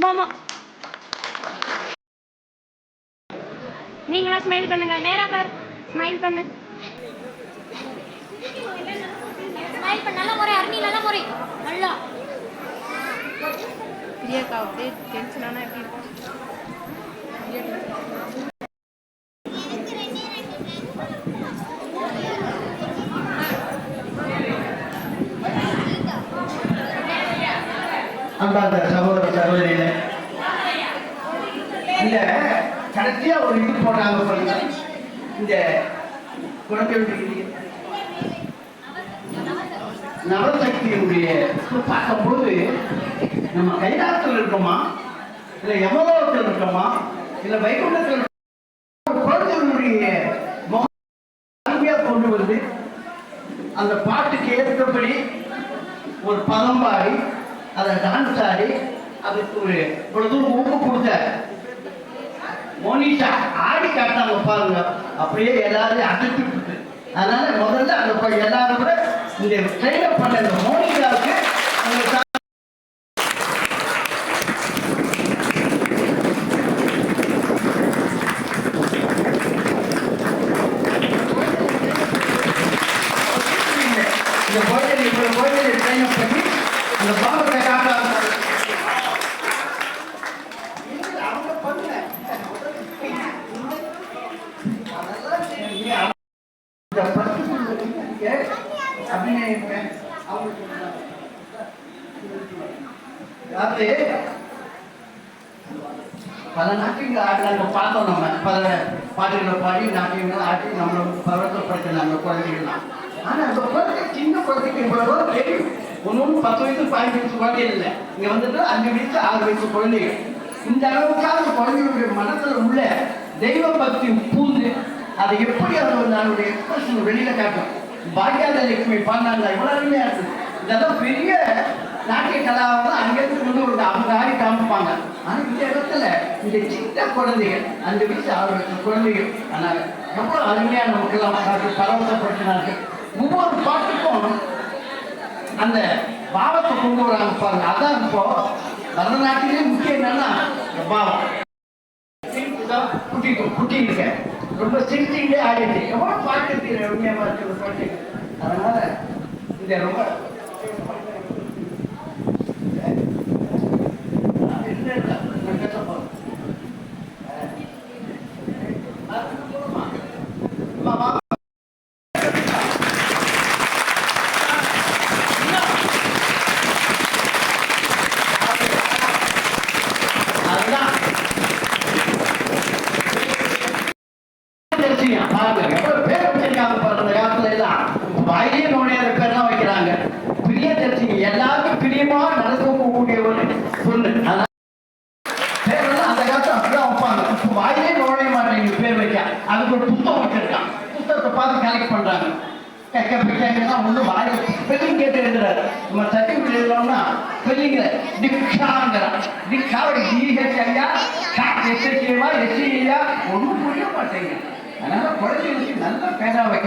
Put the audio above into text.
மாமா நீங்களா ஸ்மைல் பண்ணுங்க. நேரா பார், ஸ்மைல் பண்ணு. ஸ்மைல் பண்ண. நல்ல முறை அருணி, நல்ல முறை. நல்லா பிரியாக்கா அப்படியே டென்ஷனானா எப்படி இருக்கும்? அன்பார்ந்த சகோதர சகோதரிகளே, இந்த கடைசியா ஒரு இது போட்டாங்க பாருங்க. இந்த குழந்தைகளுடைய நவசக்தியினுடைய பார்க்கும்போது நம்ம கைலாசத்தில் இருக்கோமா, இல்லை யமலோகத்தில் இருக்கோமா, இல்லை வைகுண்டத்தில் குழந்தைகளுடைய முகமையா கொண்டு வந்து அந்த பாட்டுக்கு ஏற்றபடி ஒரு பதம் பாடி அதை டான்ஸ் ஆடி அதுக்கு ஒரு பொழுது ஊக்கம் கொடுத்த மோனிஷா ஆடி காட்டாங்க பாருங்க. அப்படியே எல்லாரையும் அடைச்சுட்டு. அதனால முதல்ல அந்த எல்லாரும் கூட இந்த ட்ரெயினப் பண்ண இந்த மோனிஷாவுக்கு இந்த கோயிலை ட்ரெயினப் பண்ணி அந்த பாபத்தை காட்டாங்க. பல நாட்டியங்கள் ஆடினாங்க பார்த்தோம். நம்ம பல பாட்டுகளை பாடி நாட்டியங்கள் ஆட்டி நம்மளை பரவசப்படுத்தினாங்க குழந்தைகள்லாம். ஆனால் அந்த குழந்தை சின்ன குழந்தைக்கு இவ்வளோ தெரியும். ஒன்று 10 வயசு 15 வயசு குழந்தைகள் இல்லை. இங்கே வந்துட்டு 5 வயசு 6 வயசு குழந்தைகள். இந்த அளவுக்காக குழந்தைகளுடைய மனசில் உள்ள தெய்வ பக்தி பூந்து அதை எப்படி அதனுடைய எக்ஸ்பிரஷன் வெளியில காட்டும். பாக்கியாத லட்சுமி பாடினாங்க, இவ்வளோ அருமையா இருக்குது. இதெல்லாம் பெரிய நாட்டிய கலாவெல்லாம் அங்கேருந்து கொண்டு ஒரு அவங்க ஆடி காமிப்பாங்க. ஆனால் இந்த இடத்துல இந்த சின்ன குழந்தைகள் 5 வயசு 6 வயசு குழந்தைகள் ஆனால் எவ்வளோ அருமையாக நமக்கெல்லாம் பரவசப்படுத்தினார்கள். ஒவ்வொரு பாட்டுக்கும் அந்த பாவத்தை கொண்டு வராங்க பாருங்க. அதான் இப்போ பரதநாட்டிலே முக்கியம் என்னன்னா பாவம். குட்டி இருக்க ரொம்ப சிரிச்சுக்கிட்டே ஆடிட்டு எவ்வளோ பாட்டு ரம்யமா இருக்கு ஒரு பாட்டு. அதனால இந்த ரொம்ப வாயிலே நோனையாத பேர்லாம் வைக்கிறாங்க. பிரிய தரிசிங்க எல்லாருக்கும் பிரியமா நடக்கக்கூடிய ஒரு பொண்ணு. பேரெல்லாம் அந்த காலத்துல அப்படிதான் வைப்பாங்க. இப்போ வாயிலே நோழைய மாட்டேங்க பேர் வைக்க. அதுக்கு ஒரு புத்தகம் வச்சிருக்கான். புத்தகத்தை பார்த்து கலெக்ட் பண்றாங்க. ஒண்ணு வாயில ஸ்பெல்லிங் கேட்டு எழுதுறாரு. நம்ம சர்டிபிகேட் எழுதுறோம்னா ஸ்பெல்லிங்ல டிக்ஷாங்கிறான். டிக்ஷாவோட டிஹெச் ஐயா எஸ்எஸ்ஏவா எஸ்சிஐயா ஒன்றும் புரிய மாட்டேங்க. அதனால குழந்தைகளுக்கு நல்ல பேரா வைக்க